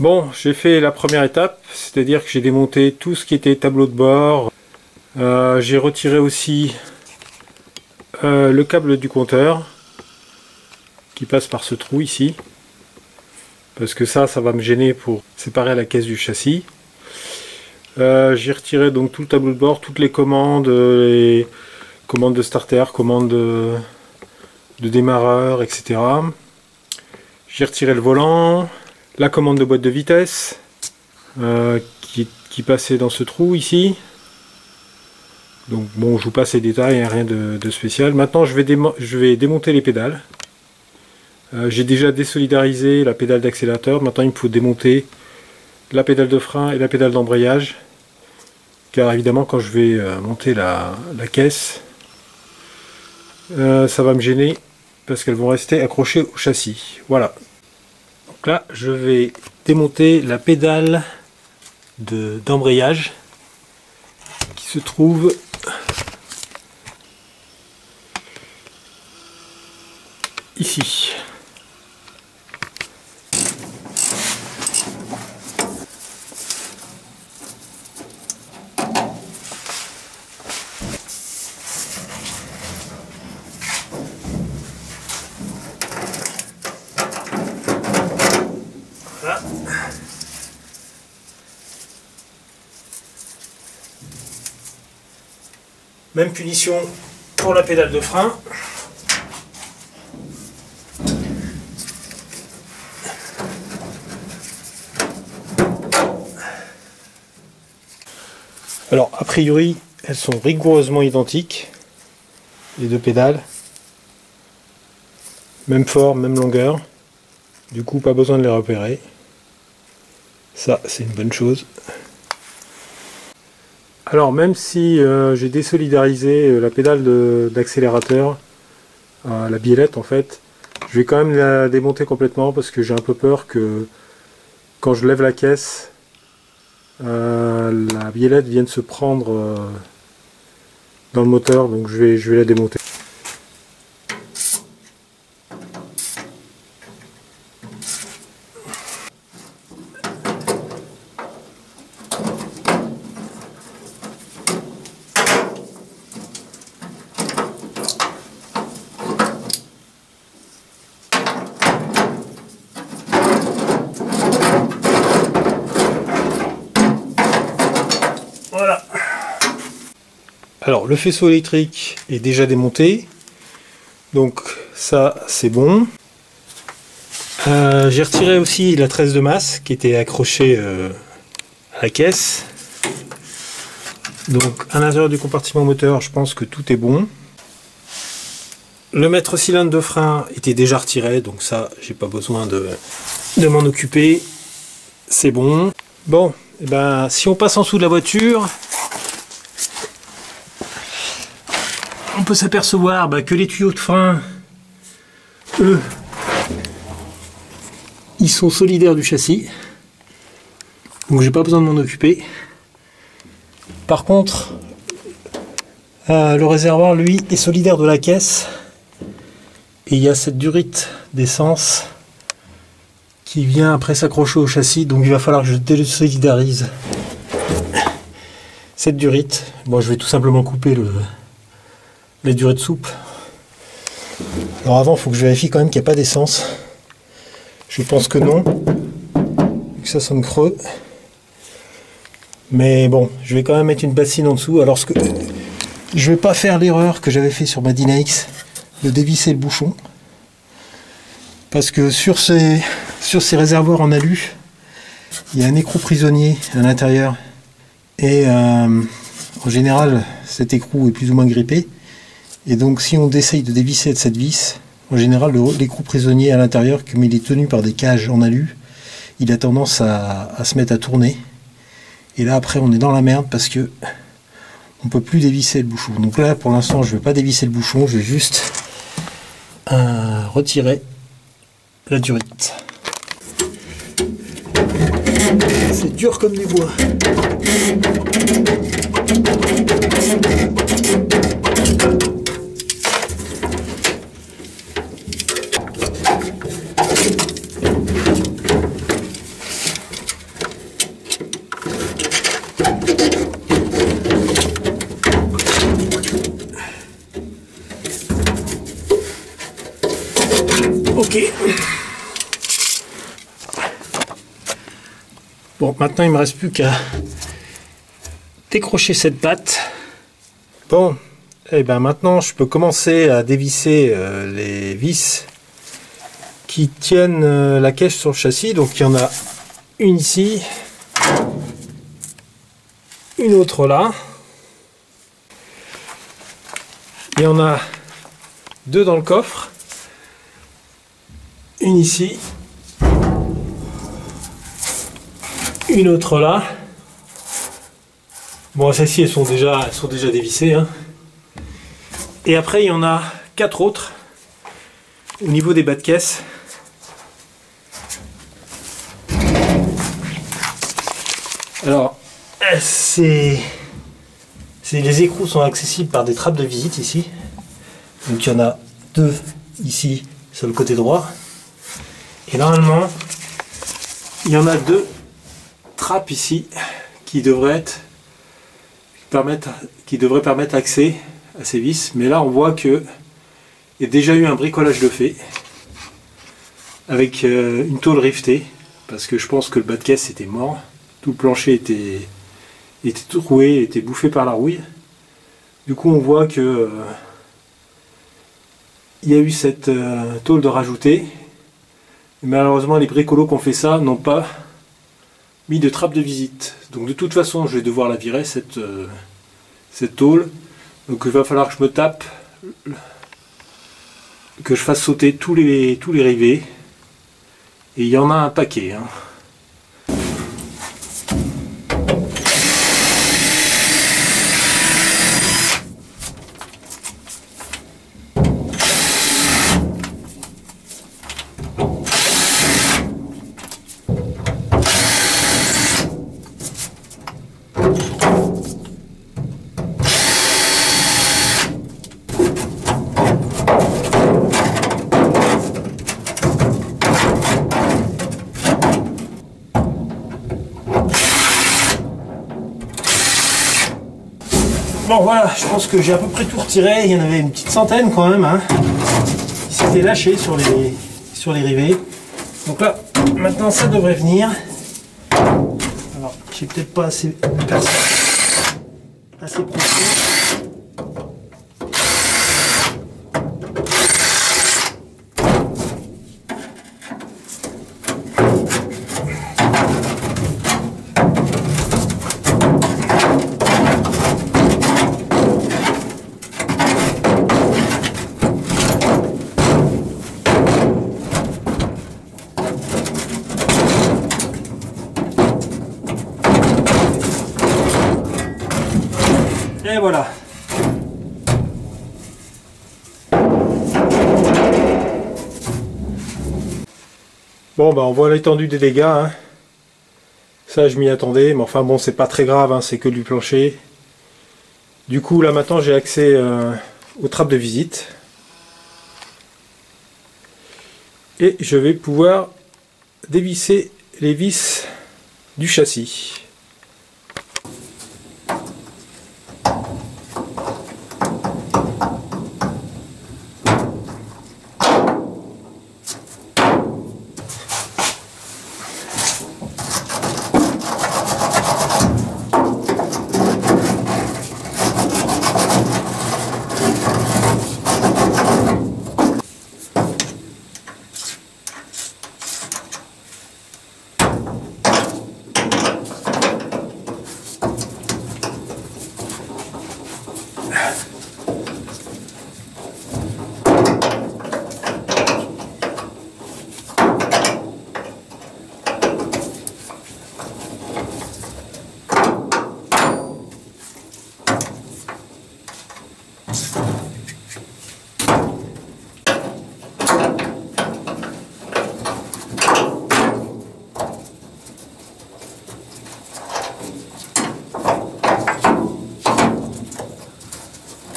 Bon, j'ai fait la première étape, c'est-à-dire que j'ai démonté tout ce qui était tableau de bord. J'ai retiré aussi le câble du compteur qui passe par ce trou ici, parce que ça va me gêner pour séparer la caisse du châssis. J'ai retiré donc tout le tableau de bord, toutes les commandes de starter, commandes de démarreur, etc. J'ai retiré le volant, la commande de boîte de vitesse qui passait dans ce trou ici. Donc bon, je vous passe les détails, rien de spécial. Maintenant je vais démonter les pédales. J'ai déjà désolidarisé la pédale d'accélérateur. Maintenant il me faut démonter la pédale de frein et la pédale d'embrayage, car évidemment quand je vais monter la caisse, ça va me gêner parce qu'elles vont rester accrochées au châssis. Voilà. Donc là je vais démonter la pédale d'embrayage qui se trouve ici. Voilà. Même punition pour la pédale de frein. Alors a priori elles sont rigoureusement identiques, les deux pédales, même forme, même longueur, du coup pas besoin de les repérer, ça c'est une bonne chose. Alors même si j'ai désolidarisé la pédale d'accélérateur, la biellette en fait, je vais quand même la démonter complètement parce que j'ai un peu peur que quand je lève la caisse, la biellette vienne se prendre dans le moteur, donc je vais la démonter. Voilà. Alors le faisceau électrique est déjà démonté, donc ça c'est bon. J'ai retiré aussi la tresse de masse qui était accrochée à la caisse. Donc à l'intérieur du compartiment moteur, je pense que tout est bon. Le maître cylindre de frein était déjà retiré, donc ça j'ai pas besoin de m'en occuper. C'est bon. Bon, et ben, si on passe en dessous de la voiture, on peut s'apercevoir que les tuyaux de frein, eux, ils sont solidaires du châssis. Donc j'ai pas besoin de m'en occuper. Par contre, le réservoir, lui, est solidaire de la caisse. Et il y a cette durite d'essence qui vient après s'accrocher au châssis. Donc il va falloir que je désolidarise cette durite. Bon, je vais tout simplement couper les durées de soupe. Alors avant, il faut que je vérifie quand même qu'il n'y a pas d'essence. Je pense que non. Que ça sonne creux. Mais bon, je vais quand même mettre une bassine en dessous. Alors je vais pas faire l'erreur que j'avais fait sur ma Dyna-X de dévisser le bouchon. Parce que sur ces réservoirs en alu, il y a un écrou prisonnier à l'intérieur. Et en général, cet écrou est plus ou moins grippé. Et donc si on essaye de dévisser avec cette vis, en général l'écrou prisonnier à l'intérieur, comme il est tenu par des cages en alu, il a tendance à se mettre à tourner. Et là après on est dans la merde parce que on peut plus dévisser le bouchon. Donc là pour l'instant je ne vais pas dévisser le bouchon, je vais juste retirer la durite. C'est dur comme du bois. Ok. Bon, maintenant il me reste plus qu'à décrocher cette patte. Bon, et ben maintenant je peux commencer à dévisser les vis qui tiennent la caisse sur le châssis. Donc il y en a une ici, une autre là. Il y en a deux dans le coffre. Une ici, une autre là. Bon, celles-ci elles sont déjà dévissées, hein. Et après il y en a quatre autres au niveau des bas de caisse. Alors, les écrous sont accessibles par des trappes de visite ici. Donc il y en a deux ici sur le côté droit. Et normalement, il y en a deux trappes ici qui devraient permettre accès à ces vis. Mais là, on voit qu'il y a déjà eu un bricolage de fait avec une tôle rivetée, parce que je pense que le bas de caisse était mort. Tout le plancher était troué, était bouffé par la rouille. Du coup, on voit que il y a eu cette tôle de rajouter. Malheureusement, les bricolos qui ont fait ça n'ont pas mis de trappe de visite. Donc de toute façon, je vais devoir la virer, cette tôle. Donc il va falloir que je me tape, que je fasse sauter tous les rivets. Et il y en a un paquet, hein. Bon voilà, je pense que j'ai à peu près tout retiré. Il y en avait une petite centaine quand même, hein, qui s'étaient lâchés sur les rivets. Donc là, maintenant ça devrait venir. Alors, j'ai peut-être pas assez profond. Et voilà. Bon, bah on voit l'étendue des dégâts, hein. Ça, je m'y attendais, mais enfin bon, c'est pas très grave, hein, c'est que du plancher. Du coup, là maintenant, j'ai accès aux trappes de visite. Et je vais pouvoir dévisser les vis du châssis.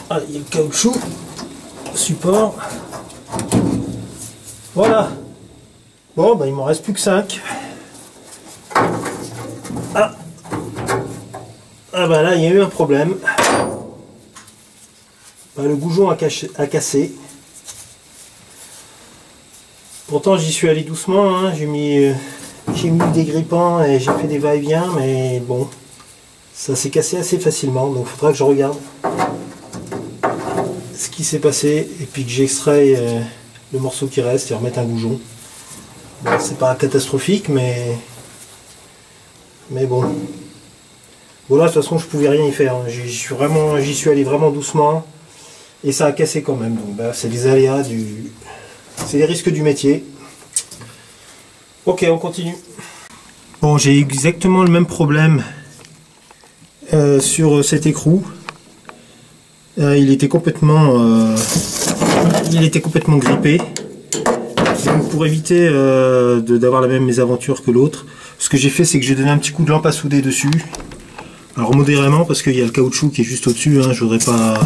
Ah, il y a le caoutchouc, support. Voilà. Bon, bah, il m'en reste plus que 5. Ah. Ah bah là il y a eu un problème. Bah, le goujon a cassé. Pourtant j'y suis allé doucement, hein. J'ai mis des grippants et j'ai fait des va-et-vient, mais bon, ça s'est cassé assez facilement, donc il faudra que je regarde ce qui s'est passé et puis que j'extrais le morceau qui reste et remettre un goujon. Bon, c'est pas catastrophique, mais bon. Voilà, de toute façon je pouvais rien y faire, j'y suis allé vraiment doucement et ça a cassé quand même, donc bah, c'est les aléas c'est les risques du métier. Ok, on continue. Bon, j'ai exactement le même problème sur cet écrou. Il était complètement grippé. Donc pour éviter d'avoir la même mésaventure que l'autre, ce que j'ai fait, c'est que j'ai donné un petit coup de lampe à souder dessus. Alors modérément, parce qu'il y a le caoutchouc qui est juste au-dessus, hein, je voudrais pas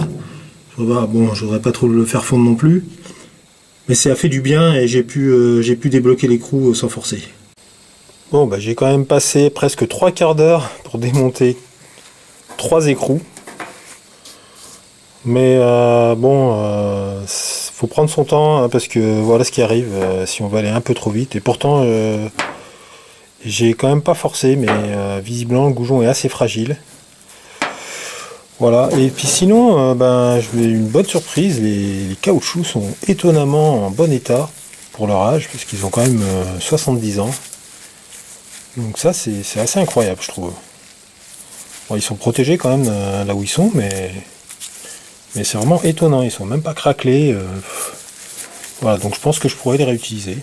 trop le faire fondre non plus. Mais ça a fait du bien et j'ai pu débloquer l'écrou sans forcer. Bon, bah, j'ai quand même passé presque 3 quarts d'heure pour démonter 3 écrous. Mais faut prendre son temps, hein, parce que voilà ce qui arrive si on va aller un peu trop vite. Et pourtant, j'ai quand même pas forcé, mais visiblement le goujon est assez fragile. Voilà, et puis sinon, j'ai eu une bonne surprise, les caoutchoucs sont étonnamment en bon état pour leur âge, puisqu'ils ont quand même 70 ans. Donc ça, c'est assez incroyable, je trouve. Bon, ils sont protégés quand même là où ils sont, mais c'est vraiment étonnant, ils sont même pas craquelés. Voilà, donc je pense que je pourrais les réutiliser.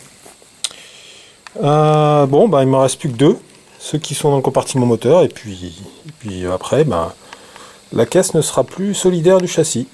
Bon, il me reste plus que 2, ceux qui sont dans le compartiment moteur, et puis après, la caisse ne sera plus solidaire du châssis.